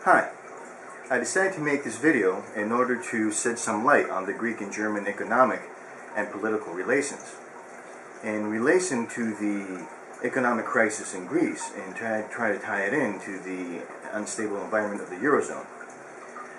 Hi, I decided to make this video in order to shed some light on the Greek and German economic and political relations. In relation to the economic crisis in Greece and try to tie it into the unstable environment of the Eurozone.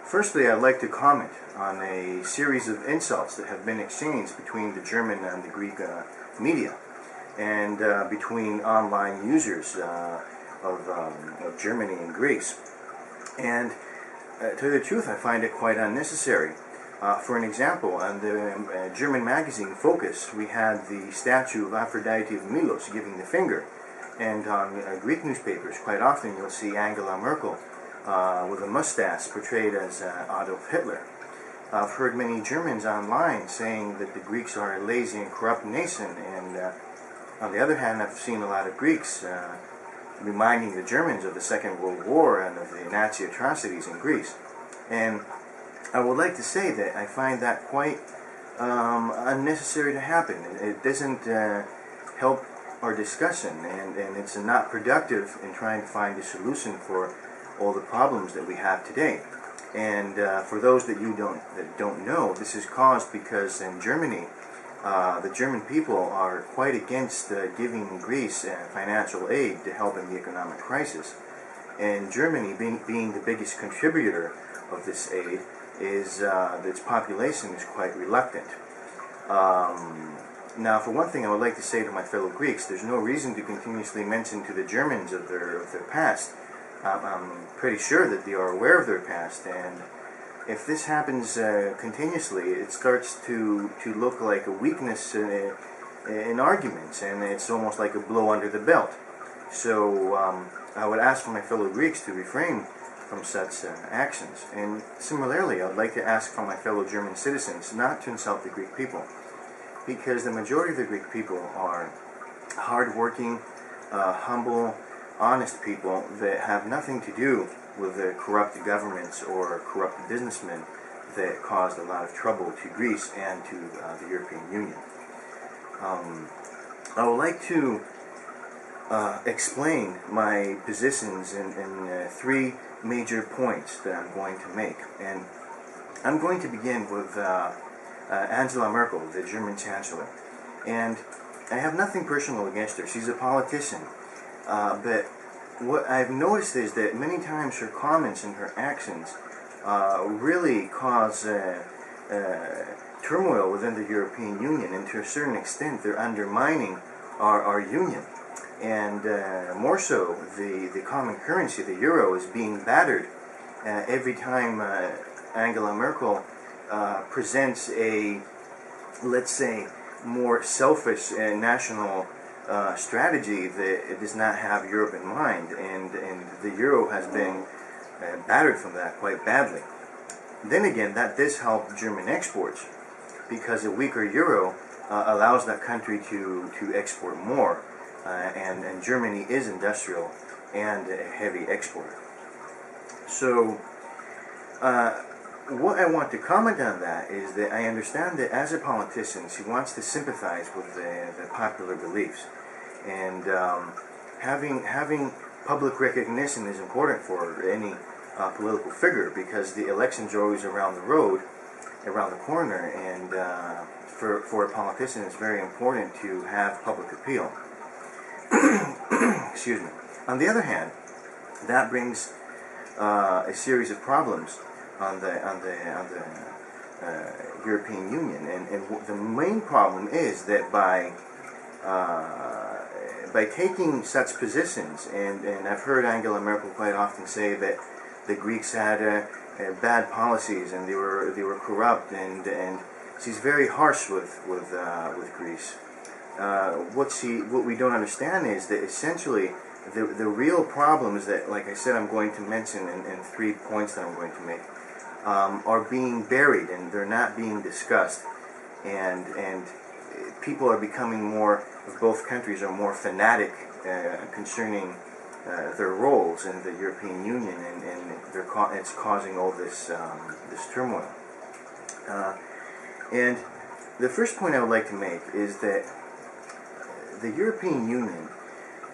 Firstly, I'd like to comment on a series of insults that have been exchanged between the German and the Greek media and between online users of Germany and Greece. And to tell you the truth, I find it quite unnecessary. For an example, on the German magazine Focus, we had the statue of Aphrodite of Milos giving the finger. And on Greek newspapers, quite often you'll see Angela Merkel with a mustache portrayed as Adolf Hitler. I've heard many Germans online saying that the Greeks are a lazy and corrupt nation, and on the other hand, I've seen a lot of Greeks reminding the Germans of the Second World War and of the Nazi atrocities in Greece. And I would like to say that I find that quite unnecessary to happen. It doesn't help our discussion, and it's not productive in trying to find a solution for all the problems that we have today. And for those that don't know, this is caused because in Germany, the German people are quite against giving Greece financial aid to help in the economic crisis. And Germany, being the biggest contributor of this aid, its population is quite reluctant. Now, for one thing, I would like to say to my fellow Greeks, there's no reason to continuously mention to the Germans of their past. I'm pretty sure that they are aware of their past, and if this happens continuously, it starts to look like a weakness in arguments, and it's almost like a blow under the belt. So I would ask for my fellow Greeks to refrain from such actions. And similarly, I would like to ask for my fellow German citizens not to insult the Greek people, because the majority of the Greek people are hard-working, humble, honest people that have nothing to do with the corrupt governments or corrupt businessmen that caused a lot of trouble to Greece and to the European Union. I would like to explain my positions in three major points that I'm going to make. And I'm going to begin with Angela Merkel, the German Chancellor. And I have nothing personal against her. She's a politician. But what I've noticed is that many times her comments and her actions really cause turmoil within the European Union, and to a certain extent they're undermining our union. And more so, the common currency, the euro, is being battered every time Angela Merkel presents a, let's say, more selfish national strategy that does not have Europe in mind, and the euro has been battered from that quite badly. Then again, that does help German exports, because a weaker euro allows that country to export more, and Germany is industrial and a heavy exporter. So what I want to comment on that is that I understand that as a politician, she wants to sympathize with the popular beliefs, and having public recognition is important for any political figure, because the elections are always around the corner, and for a politician it's very important to have public appeal. Excuse me. On the other hand, that brings a series of problems on the European Union, and the main problem is that by taking such positions, and I've heard Angela Merkel quite often say that the Greeks had bad policies and they were corrupt, and she's very harsh with Greece. What we don't understand is that essentially the real problem is that, like I said, I'm going to mention in 3 points that I'm going to make, are being buried, and they're not being discussed, and people are becoming more, of both countries are more fanatic concerning their roles in the European Union, and it's causing all this turmoil. And the first point I would like to make is that the European Union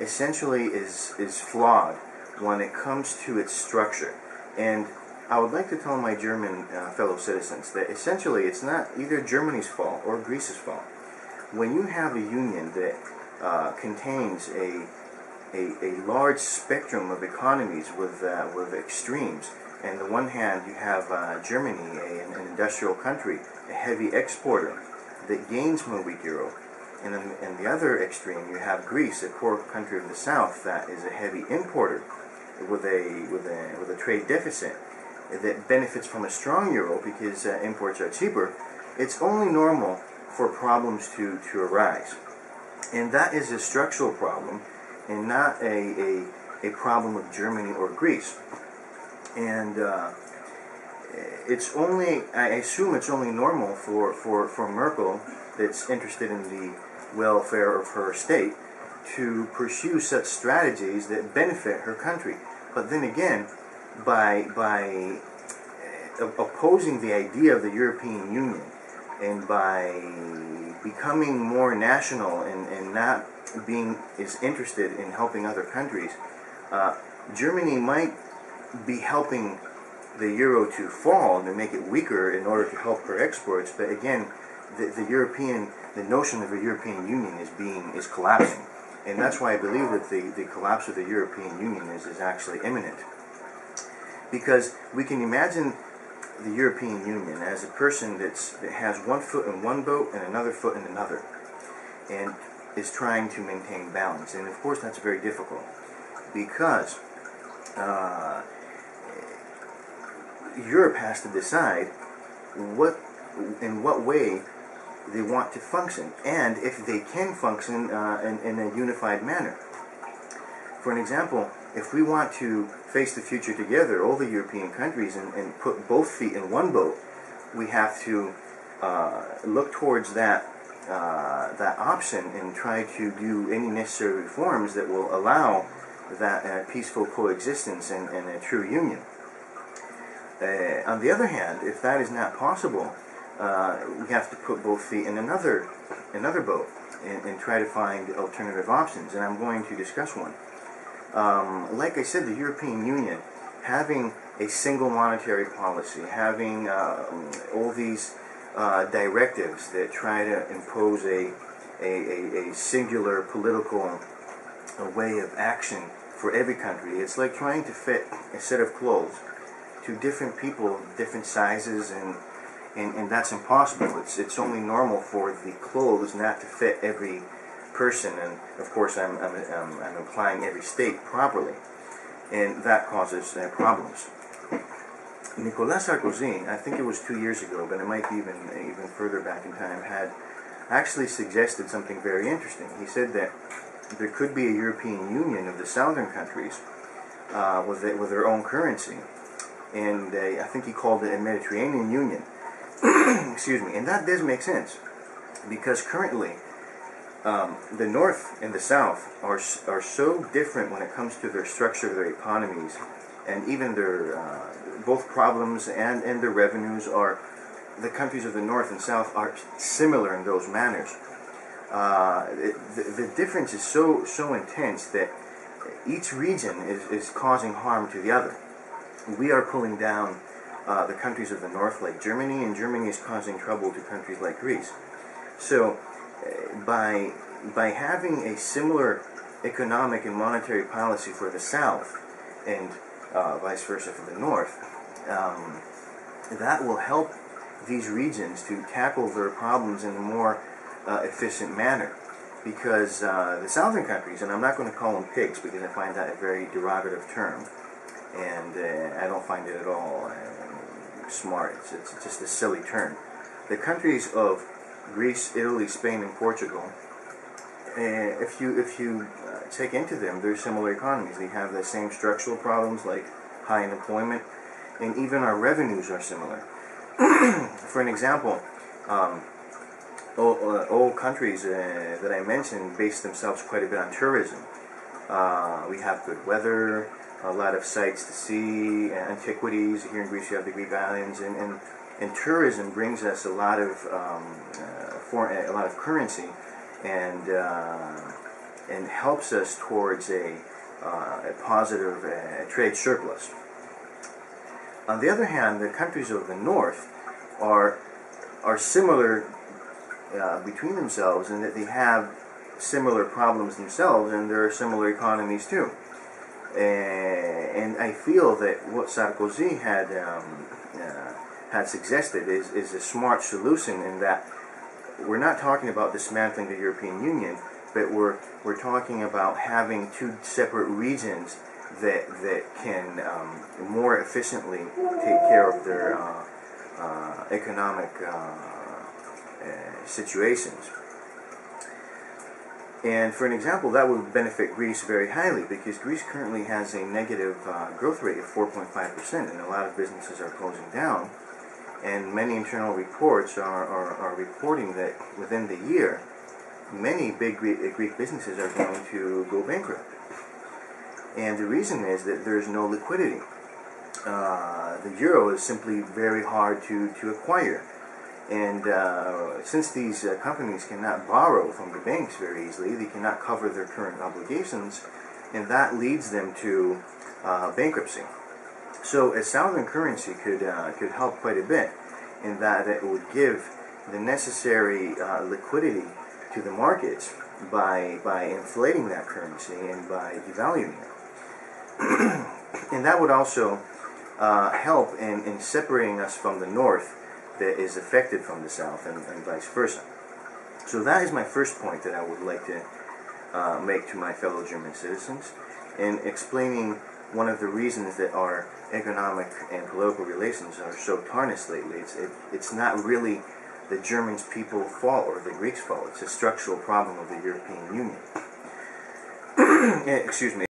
essentially is flawed when it comes to its structure. And I would like to tell my German fellow citizens that essentially it's not either Germany's fault or Greece's fault. When you have a union that contains a large spectrum of economies with extremes, and on the one hand you have Germany, an industrial country, a heavy exporter that gains from a weak euro, and in the other extreme you have Greece, a poor country of the south that is a heavy importer with a trade deficit that benefits from a strong euro because imports are cheaper. It's only normal for problems to arise, and that is a structural problem and not a problem of Germany or Greece. And it's only, I assume it's only normal for Merkel, that's interested in the welfare of her state, to pursue such strategies that benefit her country. But then again, by opposing the idea of the European Union, and by becoming more national and not being as interested in helping other countries, Germany might be helping the euro to fall and to make it weaker in order to help her exports. But again, the notion of a European Union is collapsing, and that's why I believe that the collapse of the European Union is actually imminent. Because we can imagine the European Union as a person that has one foot in one boat and another foot in another, and is trying to maintain balance. And of course that's very difficult, because Europe has to decide in what way they want to function, and if they can function in a unified manner. For an example, if we want to face the future together, all the European countries, and put both feet in one boat, we have to look towards that option and try to do any necessary reforms that will allow that peaceful coexistence and a true union. On the other hand, if that is not possible, we have to put both feet in another boat and try to find alternative options, and I'm going to discuss one. Like I said, the European Union, having a single monetary policy, having all these directives that try to impose a singular political way of action for every country. It's like trying to fit a set of clothes to different people, different sizes, and that's impossible. It's only normal for the clothes not to fit every person, and of course I'm implying every state properly, and that causes problems. Nicolas Sarkozy, I think it was 2 years ago, but it might be even further back in time, had actually suggested something very interesting. He said that there could be a European Union of the southern countries with their own currency, and I think he called it a Mediterranean Union. Excuse me, and that does make sense, because currently the North and the South are so different when it comes to their structure of their economies, and even their both problems and their revenues are. The countries of the North and South are similar in those manners. The difference is so intense that each region is causing harm to the other. We are pulling down the countries of the North, like Germany, and Germany is causing trouble to countries like Greece. So by having a similar economic and monetary policy for the South, and vice versa for the North, that will help these regions to tackle their problems in a more efficient manner. Because the southern countries, and I'm not going to call them pigs because I find that a very derogative term, and I don't find it at all smart. It's just a silly term. The countries of Greece, Italy, Spain, and Portugal, if you take into them, they're similar economies. They have the same structural problems like high unemployment, and even our revenues are similar. For an example, all countries that I mentioned base themselves quite a bit on tourism. We have good weather, a lot of sights to see, antiquities. Here in Greece you have the Greek islands, and tourism brings us a lot of currency, and helps us towards a positive trade surplus. On the other hand, the countries of the north are similar between themselves in that they have similar problems themselves, and there are similar economies too. And I feel that what Sarkozy had suggested is a smart solution, in that we're not talking about dismantling the European Union, but we're talking about having two separate regions that can more efficiently take care of their economic situations. And for an example, that would benefit Greece very highly, because Greece currently has a negative growth rate of 4.5%, and a lot of businesses are closing down. And many internal reports are reporting that within the year, many big Greek businesses are going to go bankrupt. And the reason is that there's no liquidity. The euro is simply very hard to acquire. And since these companies cannot borrow from the banks very easily, they cannot cover their current obligations, and that leads them to bankruptcy. So a sovereign currency could help quite a bit, in that it would give the necessary liquidity to the markets by inflating that currency and by devaluing it. And that would also help in separating us from the north that is affected from the south, and vice versa. So that is my first point that I would like to make to my fellow German citizens, in explaining one of the reasons that our economic and political relations are so tarnished lately. It's not really the German people's fault or the Greeks' fault. It's a structural problem of the European Union. Excuse me.